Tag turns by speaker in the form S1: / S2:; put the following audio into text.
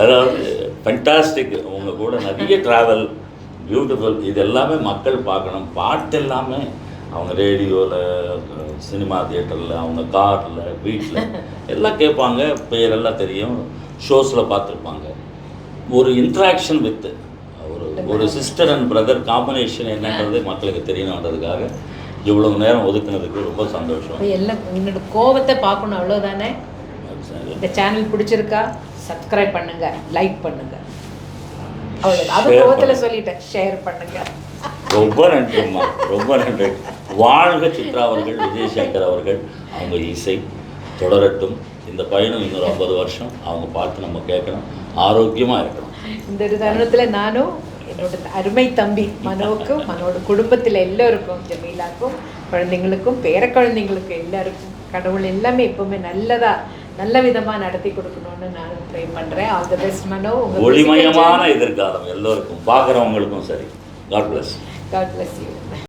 S1: அதாவது ஃபென்டாஸ்டிக். உங்கள் கூட நிறைய ட்ராவல், பியூட்டிஃபுல். இது எல்லாமே மக்கள் பார்க்கணும். பாட்டு எல்லாமே அவங்க ரேடியோவில், சினிமா தியேட்டரில், அவங்க காரில், வீட்டில் எல்லாம் கேட்பாங்க. பேரெல்லாம் தெரியும், ஷோஸில் பார்த்துருப்பாங்க. ஒரு இன்ட்ராக்ஷன் வித் ஒரு சிஸ்டர் அண்ட் பிரதர் காம்பினேஷன் என்னன்றது மக்களுக்கு தெரியணுன்றதுக்காக இவ்வளோ நேரம் ஒதுக்குனதுக்கு ரொம்ப சந்தோஷம்.
S2: எல்லாம் என்னோட கோபத்தை பார்க்கணும், அவ்வளோதானே. இந்த சேனல் பிடிச்சிருக்கா, சப்ஸ்கிரைப் பண்ணுங்க, லைக் பண்ணுங்க, அவ்வளோ. அது கோபத்தில் சொல்லிட்டேன், ஷேர் பண்ணுங்க.
S1: ரொம்ப நன்றிம்மா, ரொம்ப நன்றி. வாழ்க சித்ரா அவர்கள், விஜயசங்கர் அவர்கள். அவங்க இசை தொடரட்டும். இந்த பயணம் இன்னொரு 50 வருஷம் அவங்க பார்த்து நம்ம கேட்கணும், ஆரோக்கியமாக இருக்கணும்.
S2: இந்த தருணத்தில் நானும் என்னோட அருமை தம்பி மனோவுக்கும், மனோட குடும்பத்தில் எல்லோருக்கும், ஜமீலாக்கும், குழந்தைங்களுக்கும், பேர குழந்தைங்களுக்கும் எல்லாருக்கும் கடவுள் எல்லாமே எப்பவுமே நல்ல விதமாக நடத்தி கொடுக்கணும்னு நானும் ப்ரே பண்ணுறேன். All the best Mano.
S1: ஒளிமயமான எதிர்காலம் எல்லோருக்கும், பார்க்குறவங்களுக்கும் சரி. God bless.
S2: God bless you.